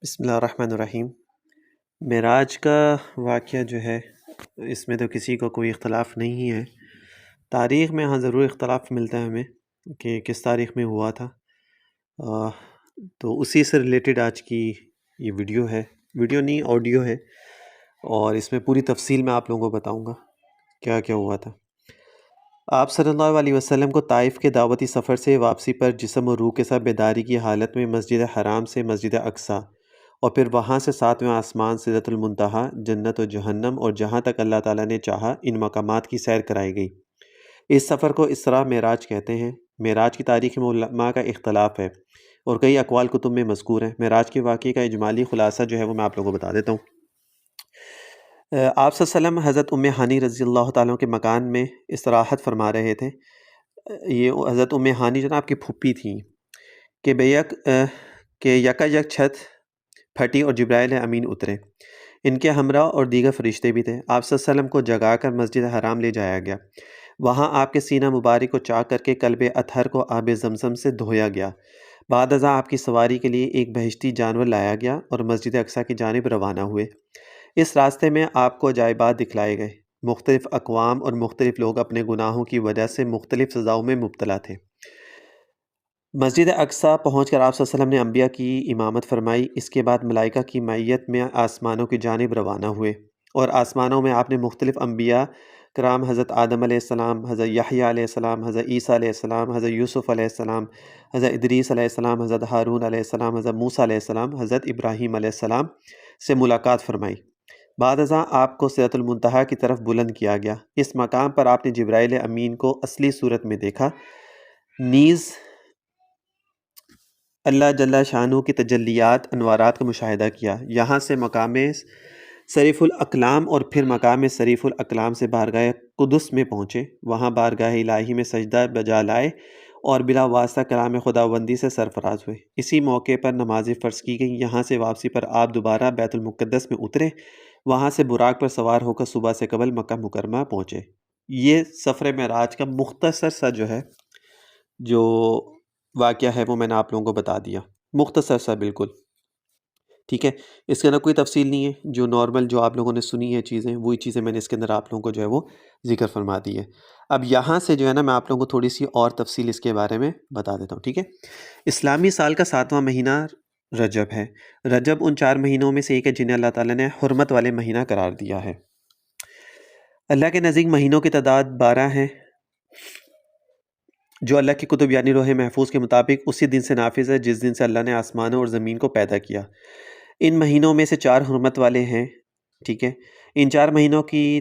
بسم اللہ الرحمن الرحیم۔ معراج کا واقعہ جو ہے اس میں تو کسی کو کوئی اختلاف نہیں ہے۔ تاریخ میں ہاں ضرور اختلاف ملتا ہے ہمیں کہ کس تاریخ میں ہوا تھا۔ آہ، تو اسی سے ریلیٹڈ آج کی یہ ویڈیو ہے، ویڈیو نہیں آڈیو ہے، اور اس میں پوری تفصیل میں آپ لوگوں کو بتاؤں گا کیا کیا ہوا تھا۔ آپ صلی اللہ علیہ وسلم کو طائف کے دعوتی سفر سے واپسی پر جسم و روح کے ساتھ بیداری کی حالت میں مسجد حرام سے مسجد اقصیٰ اور پھر وہاں سے ساتویں آسمان سدرۃ المنتہا، جنت و جہنم اور جہاں تک اللہ تعالیٰ نے چاہا ان مقامات کی سیر کرائی گئی۔ اس سفر کو اسراء معراج کہتے ہیں۔ معراج کی تاریخ میں علماء کا اختلاف ہے اور کئی اقوال کتب میں مذکور ہیں۔ معراج کے واقعے کا اجمالی خلاصہ جو ہے وہ میں آپ لوگوں کو بتا دیتا ہوں۔ آپ صلی اللہ علیہ وسلم حضرت ام ہانی رضی اللہ تعالیٰ کے مکان میں استراحت فرما رہے تھے۔ یہ حضرت ام ہانی جو نا آپ کی پھوپھی تھیں کہ یکا یک چھت پھٹی اور جبرائیل امین اترے۔ ان کے ہمراہ اور دیگر فرشتے بھی تھے۔ آپ صلی اللہ علیہ وسلم کو جگا کر مسجد حرام لے جایا گیا۔ وہاں آپ کے سینہ مبارک کو چاک کر کے کلب اطہر کو آب زمزم سے دھویا گیا۔ بعد ازاں آپ کی سواری کے لیے ایک بہشتی جانور لایا گیا اور مسجد اقصیٰ کی جانب روانہ ہوئے۔ اس راستے میں آپ کو عجائبات دکھلائے گئے۔ مختلف اقوام اور مختلف لوگ اپنے گناہوں کی وجہ سے مختلف سزاؤں میں مبتلا تھے۔ مسجد اقصیٰ پہنچ کر آپ صلی اللہ علیہ وسلم نے انبیاء کی امامت فرمائی۔ اس کے بعد ملائکہ کی معیت میں آسمانوں کی جانب روانہ ہوئے، اور آسمانوں میں آپ نے مختلف انبیاء کرام حضرت آدم علیہ السلام، حضرت یحییٰ علیہ السلام، حضرت عیسیٰ علیہ السلام، حضرت یوسف علیہ السلام، حضرت ادریس علیہ السلام، حضرت ہارون علیہ السلام، حضرت موسیٰ علیہ السلام، حضرت ابراہیم علیہ السلام سے ملاقات فرمائی۔ بعد ازاں آپ کو سدرۃ المنتہا کی طرف بلند کیا گیا۔ اس مقام پر آپ نے جبرائیل امین کو اصلی صورت میں دیکھا، نیز اللہ جل شانہ کی تجلیات انوارات کا مشاہدہ کیا۔ یہاں سے مقام صریف الاقلام اور پھر مقام صریف الاقلام سے بارگاہ قدس میں پہنچے۔ وہاں بارگاہ الہی میں سجدہ بجا لائے اور بلا واسطہ کلام خداوندی سے سرفراز ہوئے۔ اسی موقع پر نمازیں فرض کی گئیں۔ یہاں سے واپسی پر آپ دوبارہ بیت المقدس میں اترے۔ وہاں سے براق پر سوار ہو کر صبح سے قبل مکہ مکرمہ پہنچے۔ یہ سفر معراج کا مختصر سا جو ہے جو واقعہ ہے وہ میں نے آپ لوگوں کو بتا دیا، مختصر سا بالکل، ٹھیک ہے۔ اس کے اندر کوئی تفصیل نہیں ہے، جو نارمل جو آپ لوگوں نے سنی ہے چیزیں وہی چیزیں میں نے اس کے اندر آپ لوگوں کو جو ہے وہ ذکر فرما دی ہے۔ اب یہاں سے جو ہے نا میں آپ لوگوں کو تھوڑی سی اور تفصیل اس کے بارے میں بتا دیتا ہوں، ٹھیک ہے۔ اسلامی سال کا 7واں مہینہ رجب ہے۔ رجب ان 4 مہینوں میں سے ایک ہے جنہیں اللہ تعالیٰ نے حرمت والے مہینہ قرار دیا ہے۔ اللہ کے نزدیک مہینوں کی تعداد 12 ہے، جو اللہ کی کتب یعنی لوح محفوظ کے مطابق اسی دن سے نافذ ہے جس دن سے اللہ نے آسمانوں اور زمین کو پیدا کیا۔ ان مہینوں میں سے 4 حرمت والے ہیں، ٹھیک ہے۔ ان 4 مہینوں کی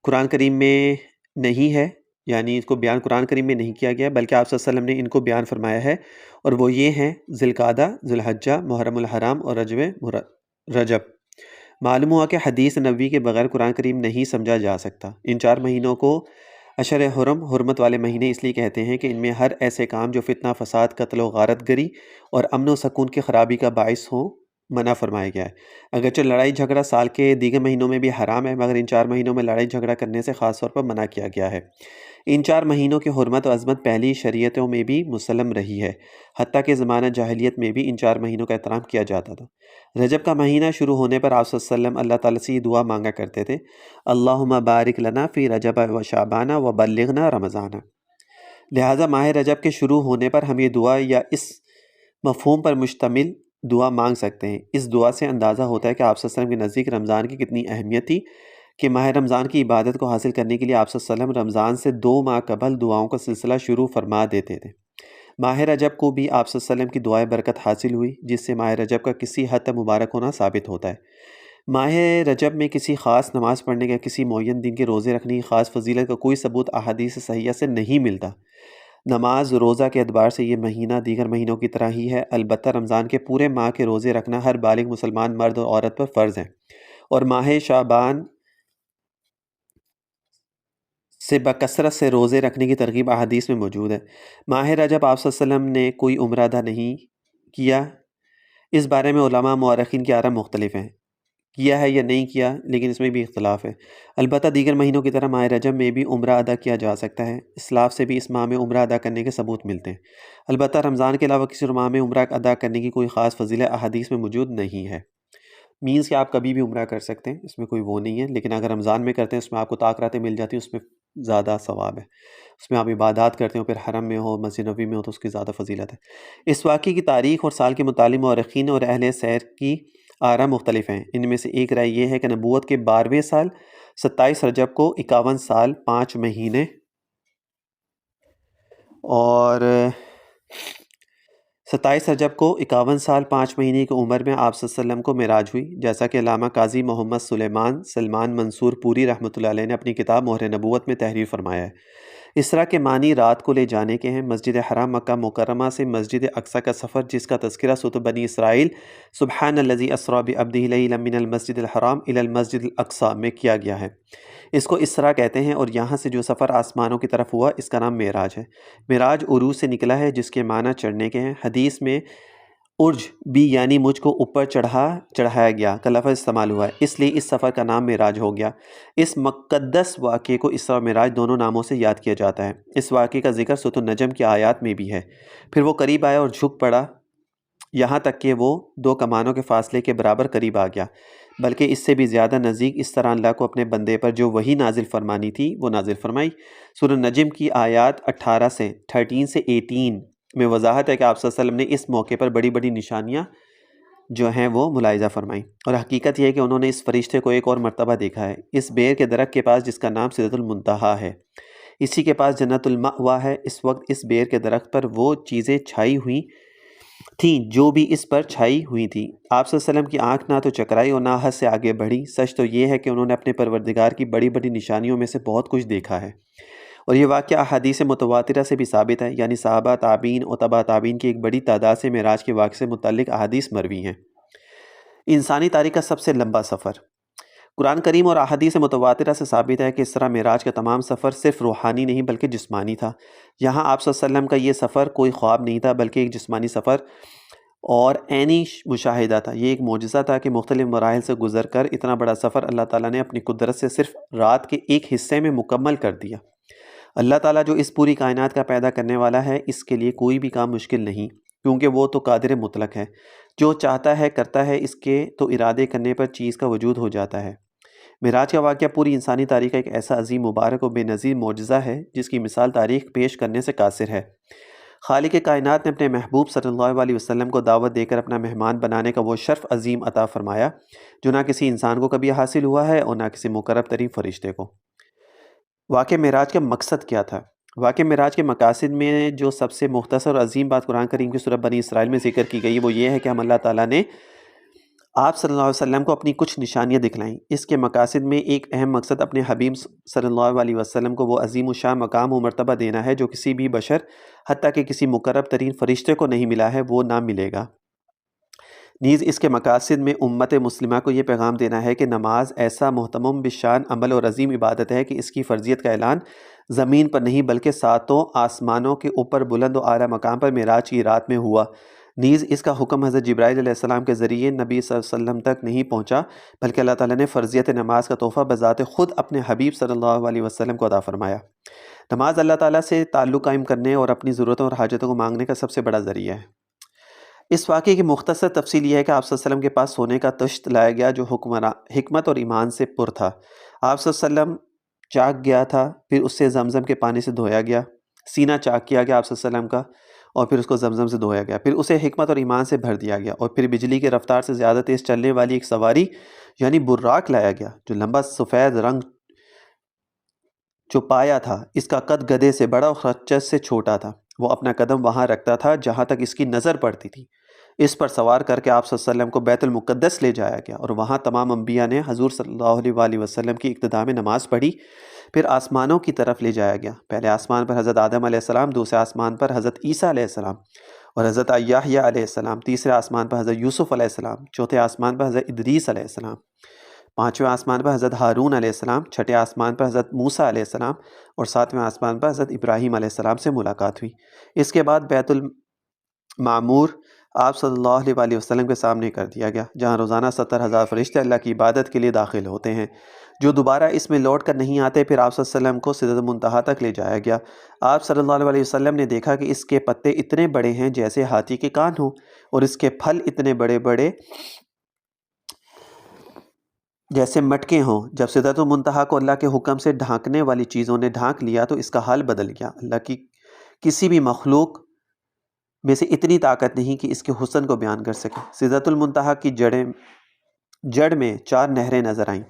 قرآن کریم میں نہیں ہے، یعنی اس کو بیان قرآن کریم میں نہیں کیا گیا، بلکہ آپ صلی اللہ علیہ وسلم نے ان کو بیان فرمایا ہے، اور وہ یہ ہیں ذی القعدہ، ذو الحجہ، محرم الحرام اور رجب۔ معلوم ہوا کہ حدیث نبوی کے بغیر قرآن کریم نہیں سمجھا جا سکتا۔ ان 4 مہینوں کو اشر حرم، حرمت والے مہینے اس لیے کہتے ہیں کہ ان میں ہر ایسے کام جو فتنہ فساد، قتل و غارت گری اور امن و سکون کی خرابی کا باعث ہوں منع فرمایا گیا ہے۔ اگرچہ لڑائی جھگڑا سال کے دیگر مہینوں میں بھی حرام ہے، مگر ان 4 مہینوں میں لڑائی جھگڑا کرنے سے خاص طور پر منع کیا گیا ہے۔ ان 4 مہینوں کی حرمت و عظمت پہلی شریعتوں میں بھی مسلم رہی ہے، حتیٰ کہ زمانہ جاہلیت میں بھی ان 4 مہینوں کا احترام کیا جاتا تھا۔ رجب کا مہینہ شروع ہونے پر آپ صلی اللہ علیہ وسلم اللہ تعالیٰ سے یہ دعا مانگا کرتے تھے، اللہم بارک لنا فی رجب و شعبان و بلغنا رمضان۔ لہٰذا ماہ رجب کے شروع ہونے پر ہم یہ دعا یا اس مفہوم پر مشتمل دعا مانگ سکتے ہیں۔ اس دعا سے اندازہ ہوتا ہے کہ آپ صلی اللہ علیہ وسلم کے نزدیک رمضان کی کتنی اہمیت تھی کہ ماہ رمضان کی عبادت کو حاصل کرنے کے لیے آپ صلی اللہ علیہ وسلم رمضان سے 2 ماہ قبل دعاؤں کا سلسلہ شروع فرما دیتے تھے۔ ماہ رجب کو بھی آپ صلی اللہ علیہ وسلم کی دعائے برکت حاصل ہوئی، جس سے ماہ رجب کا کسی حد تک مبارک ہونا ثابت ہوتا ہے۔ ماہ رجب میں کسی خاص نماز پڑھنے کا، کسی معین دن کے روزے رکھنے کی خاص فضیلت کا کوئی ثبوت احادیث صحیحہ سے نہیں ملتا۔ نماز روزہ کے اعتبار سے یہ مہینہ دیگر مہینوں کی طرح ہی ہے، البتہ رمضان کے پورے ماہ کے روزے رکھنا ہر بالغ مسلمان مرد اور عورت پر فرض ہے، اور ماہ شعبان سے بکثرت سے روزے رکھنے کی ترغیب احادیث میں موجود ہے۔ ماہ رجب آپ صلی اللہ علیہ وسلم نے کوئی عمرہ ادا نہیں کیا۔ اس بارے میں علماء مورخین کی آراء مختلف ہیں کیا ہے یا نہیں کیا، لیکن اس میں بھی اختلاف ہے۔ البتہ دیگر مہینوں کی طرح ماہ رجب میں بھی عمرہ ادا کیا جا سکتا ہے۔ اسلاف سے بھی اس ماہ میں عمرہ ادا کرنے کے ثبوت ملتے ہیں۔ البتہ رمضان کے علاوہ کسی اور ماہ میں عمرہ ادا کرنے کی کوئی خاص فضیلت احادیث میں موجود نہیں ہے۔ مینس کہ آپ کبھی بھی عمرہ کر سکتے ہیں، اس میں کوئی وہ نہیں ہے، لیکن اگر رمضان میں کرتے ہیں اس میں آپ کو تاکراتیں مل جاتی ہیں، اس میں زیادہ ثواب ہے۔ اس میں آپ عبادات کرتے ہو، پھر حرم میں ہو، مسجد نبوی میں ہو، تو اس کی زیادہ فضیلت ہے۔ اس واقعے کی تاریخ اور سال کے متعلق مورخین اور اہل سیر کی آراء مختلف ہیں۔ ان میں سے ایک رائے یہ ہے کہ نبوت کے 12ویں سال 27 رجب کو 51 سال 5 مہینے اور 27 رجب کو 51 سال 5 مہینے کی عمر میں آپ صلی اللہ علیہ وسلم کو معراج ہوئی، جیسا کہ علامہ قاضی محمد سلمان منصور پوری رحمۃ اللہ علیہ نے اپنی کتاب مہر نبوت میں تحریر فرمایا ہے۔ اسراء کے معنی رات کو لے جانے کے ہیں۔ مسجد حرام مکہ مکرمہ سے مسجد اقصی کا سفر، جس کا تذکرہ سورۃ بنی اسرائیل سبحان الذی اسریٰ بعبدہ لیلا من المسجد الحرام الی المسجد الاقصی میں کیا گیا ہے۔ اس کو اسراء کہتے ہیں، اور یہاں سے جو سفر آسمانوں کی طرف ہوا اس کا نام معراج ہے۔ معراج عروج سے نکلا ہے، جس کے معنی چڑھنے کے ہیں۔ حدیث میں عرج بھی یعنی مجھ کو اوپر چڑھایا گیا کا لفظ استعمال ہوا ہے، اس لیے اس سفر کا نام معراج ہو گیا۔ اس مقدس واقعے کو اسراء و معراج دونوں ناموں سے یاد کیا جاتا ہے۔ اس واقعے کا ذکر سورۃ النجم کی آیات میں بھی ہے۔ پھر وہ قریب آیا اور جھک پڑا، یہاں تک کہ وہ 2 کمانوں کے فاصلے کے برابر قریب آ گیا، بلکہ اس سے بھی زیادہ نزدیک۔ اس طرح اللہ کو اپنے بندے پر جو وحی نازل فرمانی تھی وہ نازل فرمائی۔ سورۃ النجم کی آیات 13 سے 18 میں وضاحت ہے کہ آپ صلی اللہ علیہ وسلم نے اس موقع پر بڑی بڑی نشانیاں جو ہیں وہ ملاحظہ فرمائیں، اور حقیقت یہ ہے کہ انہوں نے اس فرشتے کو ایک اور مرتبہ دیکھا ہے، اس بیر کے درخت کے پاس جس کا نام سدرۃ المنتہا ہے، اسی کے پاس جنت المأوا ہے۔ اس وقت اس بیر کے درخت پر وہ چیزیں چھائی ہوئی تھیں جو بھی اس پر چھائی ہوئی تھیں۔ آپ صلی اللہ علیہ وسلم کی آنکھ نہ تو چکرائی اور نہ حد سے آگے بڑھی۔ سچ تو یہ ہے کہ انہوں نے اپنے پروردگار کی بڑی بڑی نشانیوں میں سے بہت کچھ دیکھا ہے، اور یہ واقعہ احادیث متواترہ سے بھی ثابت ہے، یعنی صحابہ، تابعین اور تبع تابعین کی ایک بڑی تعداد سے معراج کے واقعے سے متعلق احادیث مروی ہیں۔ انسانی تاریخ کا سب سے لمبا سفر۔ قرآن کریم اور احادیث متواترہ سے ثابت ہے کہ اسراء معراج کا تمام سفر صرف روحانی نہیں بلکہ جسمانی تھا۔ یہاں آپ صلی اللہ علیہ وسلم کا یہ سفر کوئی خواب نہیں تھا، بلکہ ایک جسمانی سفر اور عینی مشاہدہ تھا۔ یہ ایک معجزہ تھا کہ مختلف مراحل سے گزر کر اتنا بڑا سفر اللہ تعالیٰ نے اپنی قدرت سے صرف رات کے ایک حصے میں مکمل کر دیا۔ اللہ تعالیٰ جو اس پوری کائنات کا پیدا کرنے والا ہے، اس کے لیے کوئی بھی کام مشکل نہیں، کیونکہ وہ تو قادر مطلق ہے، جو چاہتا ہے کرتا ہے، اس کے تو ارادے کرنے پر چیز کا وجود ہو جاتا ہے۔ معراج کا واقعہ پوری انسانی تاریخ کا ایک ایسا عظیم، مبارک اور بے نظیر معجزہ ہے جس کی مثال تاریخ پیش کرنے سے قاصر ہے۔ خالق کائنات نے اپنے محبوب صلی اللہ علیہ وسلم کو دعوت دے کر اپنا مہمان بنانے کا وہ شرف عظیم عطا فرمایا جو نہ کسی انسان کو کبھی حاصل ہوا ہے اور نہ کسی مقرب ترین فرشتے کو۔ واقع معراج کا مقصد کیا تھا؟ واقع معراج کے مقاصد میں جو سب سے مختصر اور عظیم بات قرآن کریم کی سورۃ بنی اسرائیل میں ذکر کی گئی وہ یہ ہے کہ ہم اللہ تعالیٰ نے آپ صلی اللہ علیہ وسلم کو اپنی کچھ نشانیاں دکھلائیں۔ اس کے مقاصد میں ایک اہم مقصد اپنے حبیب صلی اللہ علیہ وسلم کو وہ عظیم الشان مقام و مرتبہ دینا ہے جو کسی بھی بشر، حتیٰ کہ کسی مقرب ترین فرشتے کو نہیں ملا ہے، وہ نہ ملے گا۔ نیز اس کے مقاصد میں امت مسلمہ کو یہ پیغام دینا ہے کہ نماز ایسا محتمم بشان عمل اور عظیم عبادت ہے کہ اس کی فرضیت کا اعلان زمین پر نہیں بلکہ 7 آسمانوں کے اوپر بلند و اعلیٰ مقام پر معراج کی رات میں ہوا۔ نیز اس کا حکم حضرت جبرائیل علیہ السلام کے ذریعے نبی صلی اللہ علیہ وسلم تک نہیں پہنچا، بلکہ اللہ تعالیٰ نے فرضیت نماز کا تحفہ بذات خود اپنے حبیب صلی اللہ علیہ وسلم کو عطا فرمایا۔ نماز اللہ تعالیٰ سے تعلق قائم کرنے اور اپنی ضرورتوں اور حاجتوں کو مانگنے کا سب سے بڑا ذریعہ ہے۔ اس واقعے کی مختصر تفصیل یہ ہے کہ آپ صلی اللہ علیہ وسلم کے پاس سونے کا تشت لایا گیا جو حکمت اور ایمان سے پر تھا۔ آپ صلی اللہ علیہ وسلم چاک گیا تھا، پھر اس سے زمزم کے پانی سے دھویا گیا، سینہ چاک کیا گیا آپ صلی اللہ علیہ وسلم کا، اور پھر اس کو زمزم سے دھویا گیا، پھر اسے حکمت اور ایمان سے بھر دیا گیا، اور پھر بجلی کی رفتار سے زیادہ تیز چلنے والی ایک سواری یعنی براق لایا گیا جو لمبا سفید رنگ جو پایا تھا، اس کا قد گدھے سے بڑا اور خچر سے چھوٹا تھا۔ وہ اپنا قدم وہاں رکھتا تھا جہاں تک اس کی نظر پڑتی تھی۔ اس پر سوار کر کے آپ صلی اللہ علیہ وسلم کو بیت المقدس لے جایا گیا، اور وہاں تمام انبیاء نے حضور صلی اللہ علیہ وسلم کی اقتداء میں نماز پڑھی۔ پھر آسمانوں کی طرف لے جایا گیا، پہلے آسمان پر حضرت آدم علیہ السلام، دوسرے آسمان پر حضرت عیسیٰ علیہ السلام اور حضرت یحییٰ علیہ السلام، تیسرے آسمان پر حضرت یوسف علیہ السلام، چوتھے آسمان پر حضرت ادریس علیہ السلام، پانچویں آسمان پر حضرت ہارون علیہ السلام، چھٹے آسمان پر حضرت موسیٰ علیہ السلام اور ساتویں آسمان پر حضرت ابراہیم علیہ السلام سے ملاقات ہوئی۔ اس کے بعد بیت المعمور آپ صلی اللہ علیہ وسلم کے سامنے کر دیا گیا، جہاں روزانہ 70,000 فرشتے اللہ کی عبادت کے لیے داخل ہوتے ہیں، جو دوبارہ اس میں لوٹ کر نہیں آتے۔ پھر آپ صلی اللہ علیہ وسلم کو سدرۃ المنتہا تک لے جایا گیا۔ آپ صلی اللہ علیہ وسلم نے دیکھا کہ اس کے پتے اتنے بڑے ہیں جیسے ہاتھی کے کان ہوں، اور اس کے پھل اتنے بڑے بڑے جیسے مٹکے ہوں۔ جب سدرۃ المنتہا کو اللہ کے حکم سے ڈھانکنے والی چیزوں نے ڈھانک لیا تو اس کا حال بدل گیا۔ اللہ کی کسی بھی مخلوق میں سے اتنی طاقت نہیں کہ اس کے حسن کو بیان کر سکے۔ سدرۃ المنتہا کی جڑ میں 4 نہریں نظر آئیں،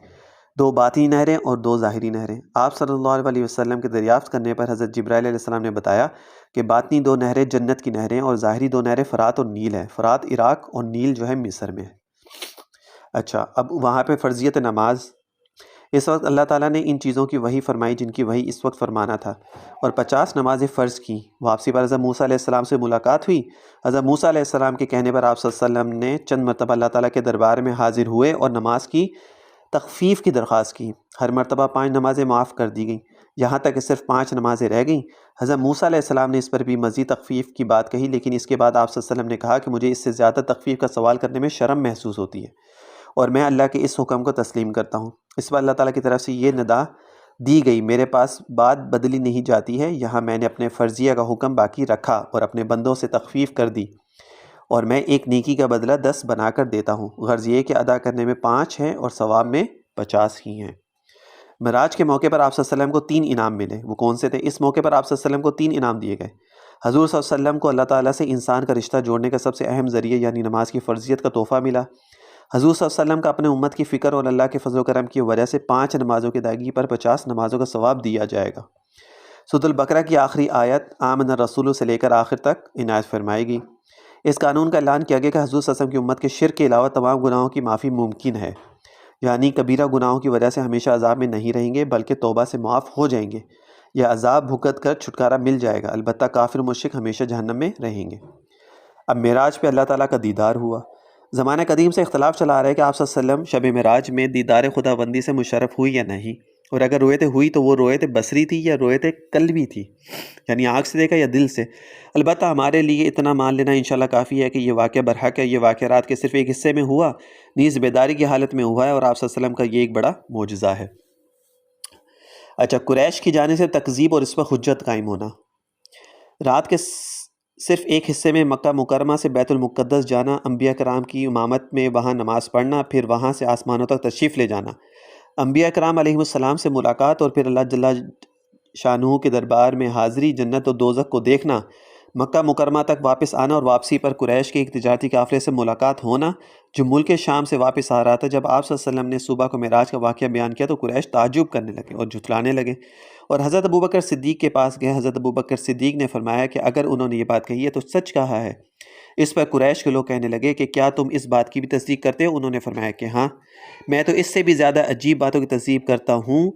2 باطنی نہریں اور 2 ظاہری نہریں۔ آپ صلی اللہ علیہ وسلم کے دریافت کرنے پر حضرت جبرائیل علیہ السلام نے بتایا کہ باطنی 2 نہریں جنت کی نہریں اور ظاہری 2 نہریں فرات اور نیل ہیں۔ فرات عراق اور نیل جو ہے مصر میں ہے۔ اچھا، اب وہاں پہ فرضیت نماز۔ اس وقت اللہ تعالیٰ نے ان چیزوں کی وحی فرمائی جن کی وحی اس وقت فرمانا تھا، اور 50 نمازیں فرض کیں۔ واپسی پر حضرت موسیٰ علیہ السلام سے ملاقات ہوئی۔ حضرت موسیٰ علیہ السلام کے کہنے پر آپ صلی اللہ علیہ وسلم نے چند مرتبہ اللہ تعالیٰ کے دربار میں حاضر ہوئے اور نماز کی تخفیف کی درخواست کی۔ ہر مرتبہ 5 نمازیں معاف کر دی گئیں، یہاں تک کہ صرف 5 نمازیں رہ گئیں۔ حضرت موسیٰ علیہ السلام نے اس پر بھی مزید تخفیف کی بات کہی، لیکن اس کے بعد آپ صلی اللہ علیہ وسلم نے کہا کہ مجھے اس سے زیادہ تخفیف کا سوال کرنے میں شرم محسوس ہوتی ہے، اور میں اللہ کے اس حکم کو تسلیم کرتا ہوں۔ اس پر اللہ تعالیٰ کی طرف سے یہ ندا دی گئی، میرے پاس بات بدلی نہیں جاتی ہے، یہاں میں نے اپنے فرضیہ کا حکم باقی رکھا اور اپنے بندوں سے تخفیف کر دی، اور میں ایک نیکی کا بدلہ 10 بنا کر دیتا ہوں۔ غرض یہ کہ ادا کرنے میں 5 ہیں اور ثواب میں 50 ہی ہیں۔ معراج کے موقع پر آپ صلی اللہ علیہ وسلم کو 3 انعام ملے۔ وہ کون سے تھے؟ اس موقع پر آپ صلی اللہ علیہ وسلم کو 3 انعام دیے گئے۔ حضور صلی اللہ علیہ وسلم کو اللہ تعالیٰ سے انسان کا رشتہ جوڑنے کا سب سے اہم ذریعہ یعنی نماز کی فرضیت کا تحفہ ملا۔ حضور صلی اللہ علیہ وسلم کا اپنے امت کی فکر اور اللہ کے فضل و کرم کی وجہ سے 5 نمازوں کی ادائیگی پر 50 نمازوں کا ثواب دیا جائے گا۔ سورۃ البقرہ کی آخری آیت آمن الرسول سے لے کر آخر تک عنایت فرمائی گئی۔ اس قانون کا اعلان کیا گیا کہ حضور صلی اللہ علیہ وسلم کی امت کے شرک کے علاوہ تمام گناہوں کی معافی ممکن ہے، یعنی کبیرہ گناہوں کی وجہ سے ہمیشہ عذاب میں نہیں رہیں گے بلکہ توبہ سے معاف ہو جائیں گے، یا عذاب بھگت کر چھٹکارا مل جائے گا، البتہ کافر مشرک ہمیشہ جہنم میں رہیں گے۔ اب معراج پہ اللہ تعالیٰ کا دیدار ہوا۔ زمانہ قدیم سے اختلاف چلا آ رہا ہے کہ آپ صلی اللہ علیہ وسلم شب معراج میں دیدار خداوندی سے مشرف ہوئی یا نہیں، اور اگر رویت ہوئی تو وہ رویت بصری تھی یا رویت قلبی تھی، یعنی آنکھ سے دیکھا یا دل سے۔ البتہ ہمارے لیے اتنا مان لینا انشاءاللہ کافی ہے کہ یہ واقعہ برحق ہے، یہ واقعہ رات کے صرف ایک حصے میں ہوا، نیز بیداری کی حالت میں ہوا ہے، اور آپ صلی اللہ علیہ وسلم کا یہ ایک بڑا معجزہ ہے۔ اچھا، قریش کی جانب سے تکذیب اور اس پر حجت قائم ہونا۔ رات کے صرف ایک حصے میں مکہ مکرمہ سے بیت المقدس جانا، انبیاء کرام کی امامت میں وہاں نماز پڑھنا، پھر وہاں سے آسمانوں تک تشریف لے جانا، انبیاء کرام علیہ السلام سے ملاقات، اور پھر اللہ جل شانہ کے دربار میں حاضری، جنت و دوزخ کو دیکھنا، مکہ مکرمہ تک واپس آنا، اور واپسی پر قریش کے ایک تجارتی قافلے سے ملاقات ہونا جو ملک شام سے واپس آ رہا تھا۔ جب آپ صلی اللہ علیہ وسلم نے صبح کو معراج کا واقعہ بیان کیا تو قریش تعجب کرنے لگے اور جھٹلانے لگے، اور حضرت ابوبکر صدیق کے پاس گئے۔ حضرت ابوبکر صدیق نے فرمایا کہ اگر انہوں نے یہ بات کہی ہے تو سچ کہا ہے۔ اس پر قریش کے لوگ کہنے لگے کہ کیا تم اس بات کی بھی تصدیق کرتے ہو؟ انہوں نے فرمایا کہ ہاں، میں تو اس سے بھی زیادہ عجیب باتوں کی تصدیق کرتا ہوں،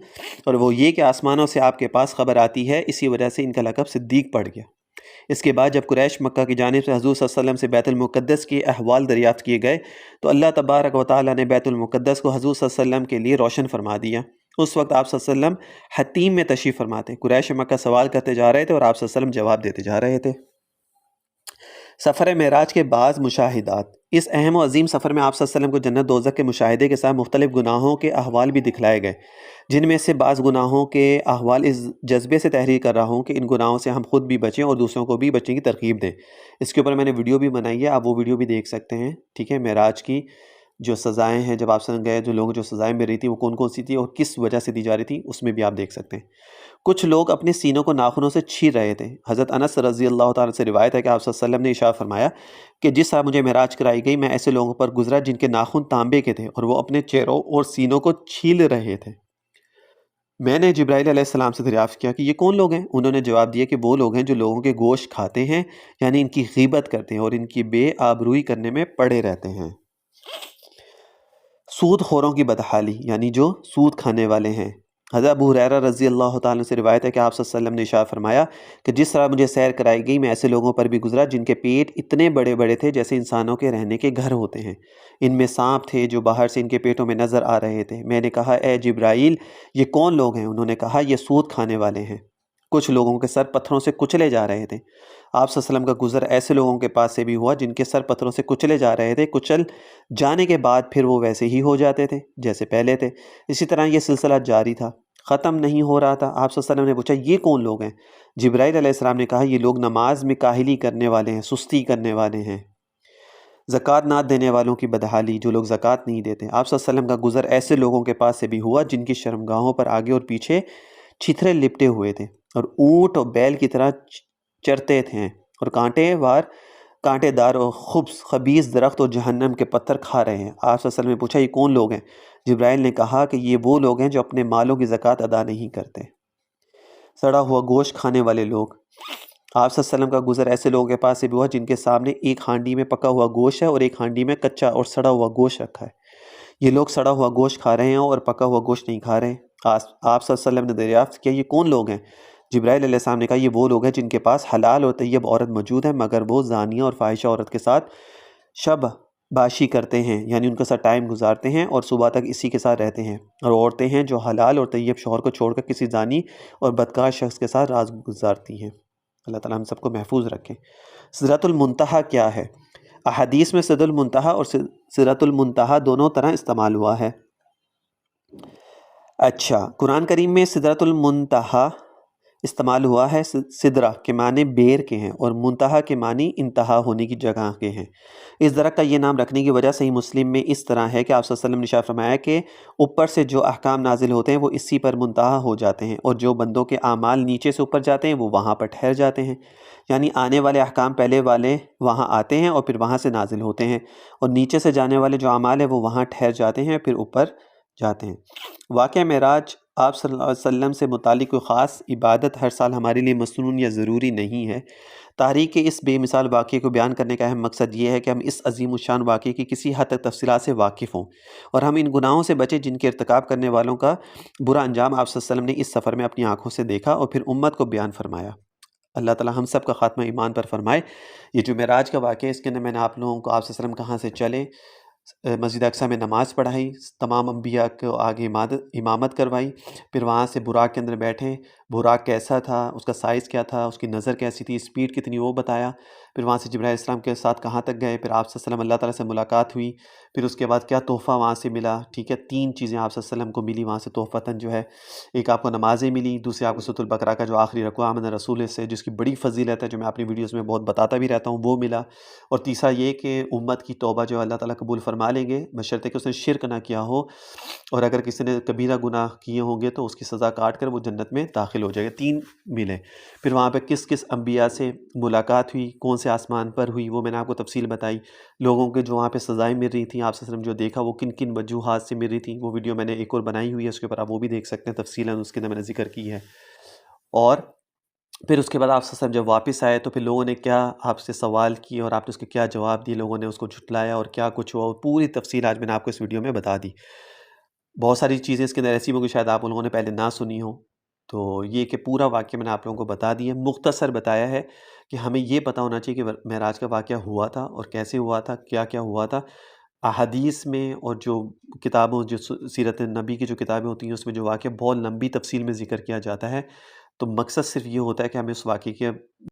اور وہ یہ کہ آسمانوں سے آپ کے پاس خبر آتی ہے، اسی وجہ سے ان کا لقب صدیق پڑ گیا۔ اس کے بعد جب قریش مکہ کی جانب سے حضور صلی اللہ علیہ وسلم سے بیت المقدس کے احوال دریافت کیے گئے تو اللہ تبارک و تعالیٰ نے بیت المقدس کو حضور صلی اللہ علیہ وسلم کے لیے روشن فرما دیا۔ اس وقت آپ صلی اللہ علیہ وسلم حتیم میں تشریف فرماتے، قریش مکہ سوال کرتے جا رہے تھے اور آپ صلی اللہ علیہ وسلم جواب دیتے جا رہے تھے۔ سفر معراج کے بعض مشاہدات۔ اس اہم و عظیم سفر میں آپ صلی اللہ علیہ وسلم کو جنت دوزخ کے مشاہدے کے ساتھ مختلف گناہوں کے احوال بھی دکھلائے گئے، جن میں سے بعض گناہوں کے احوال اس جذبے سے تحریر کر رہا ہوں کہ ان گناہوں سے ہم خود بھی بچیں اور دوسروں کو بھی بچنے کی ترغیب دیں۔ اس کے اوپر میں نے ویڈیو بھی بنائی ہے، آپ وہ ویڈیو بھی دیکھ سکتے ہیں، ٹھیک ہے۔ معراج کی جو سزائیں ہیں، جب آپ سے گئے جو لوگ جو سزائیں مل رہی تھی وہ کون کون سی تھی اور کس وجہ سے دی جا رہی تھی، اس میں بھی آپ دیکھ سکتے ہیں۔ کچھ لوگ اپنے سینوں کو ناخنوں سے چھیر رہے تھے۔ حضرت انس رضی اللہ تعالیٰ سے روایت ہے کہ آپ صلی اللہ علیہ وسلم نے ارشاد فرمایا کہ جس طرح مجھے معراج کرائی گئی میں ایسے لوگوں پر گزرا جن کے ناخن تانبے کے تھے اور وہ اپنے چہروں اور سینوں کو چھیل رہے تھے۔ میں نے جبرائیل علیہ السلام سے دریافت کیا کہ یہ کون لوگ ہیں؟ انہوں نے جواب دیا کہ وہ لوگ ہیں جو لوگوں کے گوشت کھاتے ہیں، یعنی ان کی غیبت کرتے ہیں اور ان کی بے آبروئی کرنے میں پڑے رہتے ہیں۔ سود خوروں کی بدحالی، یعنی جو سود کھانے والے ہیں۔ حضرت ابو ہریرہ رضی اللہ تعالیٰ سے روایت ہے کہ آپ صلی اللہ علیہ وسلم نے ارشاد فرمایا کہ جس طرح مجھے سیر کرائی گئی میں ایسے لوگوں پر بھی گزرا جن کے پیٹ اتنے بڑے بڑے تھے جیسے انسانوں کے رہنے کے گھر ہوتے ہیں، ان میں سانپ تھے جو باہر سے ان کے پیٹوں میں نظر آ رہے تھے۔ میں نے کہا اے جبرائیل یہ کون لوگ ہیں؟ انہوں نے کہا یہ سود کھانے والے ہیں۔ کچھ لوگوں کے سر پتھروں سے کچلے جا رہے تھے۔ آپ صلی اللہ علیہ وسلم کا گزر ایسے لوگوں کے پاس سے بھی ہوا جن کے سر پتھروں سے کچلے جا رہے تھے، کچل جانے کے بعد پھر وہ ویسے ہی ہو جاتے تھے جیسے پہلے تھے۔ اسی طرح یہ سلسلہ جاری تھا، ختم نہیں ہو رہا تھا۔ آپ صلی اللہ علیہ وسلم نے پوچھا یہ کون لوگ ہیں؟ جبرائیل علیہ السلام نے کہا یہ لوگ نماز میں کاہلی کرنے والے ہیں، سستی کرنے والے ہیں، زکوٰۃ نہ دینے والوں کی بدحالی، جو لوگ زکوٰۃ نہیں دیتے۔ آپ صلی اللہ علیہ وسلم کا گزر ایسے لوگوں کے پاس سے بھی ہوا جن کی شرمگاہوں پر آگے اور پیچھے چھترے لپٹے ہوئے تھے اور اونٹ اور بیل کی طرح چرتے تھے اور کانٹے دار اور خبیث درخت اور جہنم کے پتھر کھا رہے ہیں۔ آپ صلی اللہ علیہ وسلم نے پوچھا یہ کون لوگ ہیں؟ جبرائیل نے کہا کہ یہ وہ لوگ ہیں جو اپنے مالوں کی زکوٰۃ ادا نہیں کرتے۔ سڑا ہوا گوشت کھانے والے لوگ۔ آپ صلی اللہ علیہ وسلم کا گزر ایسے لوگوں کے پاس سے بھی ہوا جن کے سامنے ایک ہانڈی میں پکا ہوا گوشت ہے اور ایک ہانڈی میں کچا اور سڑا ہوا گوشت رکھا ہے۔ یہ لوگ سڑا ہوا گوشت کھا رہے ہیں اور پکا ہوا گوشت نہیں کھا رہے۔ آپ صلی اللہ علیہ وسلم نے دریافت کیا یہ کون لوگ ہیں؟ جبرائیل علیہ السلام نے کہا یہ وہ لوگ ہیں جن کے پاس حلال اور طیب عورت موجود ہے مگر وہ زانیہ اور فاحشہ عورت کے ساتھ شب باشی کرتے ہیں، یعنی ان کے ساتھ ٹائم گزارتے ہیں اور صبح تک اسی کے ساتھ رہتے ہیں، اور عورتیں ہیں جو حلال اور طیب شوہر کو چھوڑ کر کسی زانی اور بدکار شخص کے ساتھ رات گزارتی ہیں۔ اللہ تعالیٰ ہم سب کو محفوظ رکھیں۔ سدرۃ المنتہا کیا ہے؟ احادیث میں سدرۃ المنتہا اور سدرۃ المنتہا دونوں طرح استعمال ہوا ہے۔ اچھا، قرآن کریم میں سدرۃ المنتہا استعمال ہوا ہے، سدرہ کے معنی بیر کے ہیں اور منتہا کے معنی انتہا ہونے کی جگہ کے ہیں۔ اس درخت کا یہ نام رکھنے کی وجہ صحیح مسلم میں اس طرح ہے کہ آپ صلی اللہ علیہ وسلم نے ارشاد فرمایا کہ اوپر سے جو احکام نازل ہوتے ہیں وہ اسی پر منتہا ہو جاتے ہیں، اور جو بندوں کے اعمال نیچے سے اوپر جاتے ہیں وہ وہاں پر ٹھہر جاتے ہیں، یعنی آنے والے احکام پہلے والے وہاں آتے ہیں اور پھر وہاں سے نازل ہوتے ہیں، اور نیچے سے جانے والے جو اعمال ہیں وہ وہاں ٹھہر جاتے ہیں پھر اوپر جاتے ہیں۔ واقعہ معراج آپ صلی اللہ علیہ وسلم سے متعلق کوئی خاص عبادت ہر سال ہمارے لیے مسنون یا ضروری نہیں ہے۔ تاریخ کے اس بے مثال واقعے کو بیان کرنے کا اہم مقصد یہ ہے کہ ہم اس عظیم الشان واقعے کی کسی حد تک تفصیلات سے واقف ہوں اور ہم ان گناہوں سے بچیں جن کے ارتکاب کرنے والوں کا برا انجام آپ صلی اللہ علیہ وسلم نے اس سفر میں اپنی آنکھوں سے دیکھا اور پھر امت کو بیان فرمایا۔ اللہ تعالیٰ ہم سب کا خاتمہ ایمان پر فرمائے۔ یہ جو معراج کا واقعہ ہے اس کے اندر میں نے آپ لوگوں کو آپ صلی اللہ علیہ وسلم کہاں سے چلے، مسجد اقصیٰ میں نماز پڑھائی، تمام انبیاء کو آگے امامت کروائی، پھر وہاں سے براق کے اندر بیٹھے، براق کیسا تھا، اس کا سائز کیا تھا، اس کی نظر کیسی تھی، اسپیڈ کتنی وہ بتایا، پھر وہاں سے جبرائیل علیہ السلام کے ساتھ کہاں تک گئے، پھر آپ صلی اللہ علیہ وسلم اللہ تعالیٰ سے ملاقات ہوئی، پھر اس کے بعد کیا تحفہ وہاں سے ملا، ٹھیک ہے، 3 چیزیں آپ صلی اللہ علیہ وسلم کو ملی وہاں سے تحفتاً جو ہے، ایک آپ کو نمازیں ملی، دوسری آپ کو سورۃ البقرہ کا جو آخری رکوع آمن رسول سے جس کی بڑی فضیلت ہے جو میں اپنی ویڈیوز میں بہت بتاتا بھی رہتا ہوں وہ ملا، اور تیسرا یہ کہ امت کی توبہ جو اللہ تعالیٰ قبول فرما لیں گے بشرطے کہ اس نے شرک نہ کیا ہو، اور اگر کسی نے کبیرہ گناہ کیے ہوں گے تو اس کی سزا کاٹ کر وہ جنت میں داخل ہو جائے گا۔ 3 ملے۔ پھر وہاں پہ کس کس انبیاء سے ملاقات ہوئی، کون سے آسمان پر ہوئی، وہ میں نے آپ کو تفصیل بتائی، لوگوں کے جو وہاں پہ سزائیں مل رہی تھیں آپ صلی اللہ علیہ وسلم جو دیکھا وہ کن کن وجوہات سے مل رہی تھیں، وہ ویڈیو میں نے ایک اور بنائی ہوئی ہے، اس کے اوپر آپ وہ بھی دیکھ سکتے ہیں تفصیلاً، اس کے اندر میں نے ذکر کی ہے۔ اور پھر اس کے بعد آپ صلی اللہ علیہ وسلم جب واپس آئے تو پھر لوگوں نے کیا آپ سے سوال کیے اور آپ نے اس کے کیا جواب دیے، لوگوں نے اس کو جھٹلایا اور کیا کچھ ہوا، پوری تفصیل آج میں نے آپ کو اس ویڈیو میں بتا دی۔ بہت ساری چیزیں اس کے اندر ایسی ہوں کہ شاید آپ لوگوں نے پہلے نہ سنی ہوں، تو یہ کہ پورا واقعہ میں نے آپ لوگوں کو بتا دیا، مختصر بتایا ہے کہ ہمیں یہ پتہ ہونا چاہیے کہ معراج کا واقعہ ہوا تھا اور کیسے ہوا تھا، کیا کیا ہوا تھا۔ احادیث میں اور جو کتابوں جو سیرت نبی کی جو کتابیں ہوتی ہیں اس میں جو واقعہ بہت لمبی تفصیل میں ذکر کیا جاتا ہے، تو مقصد صرف یہ ہوتا ہے کہ ہمیں اس واقعے کے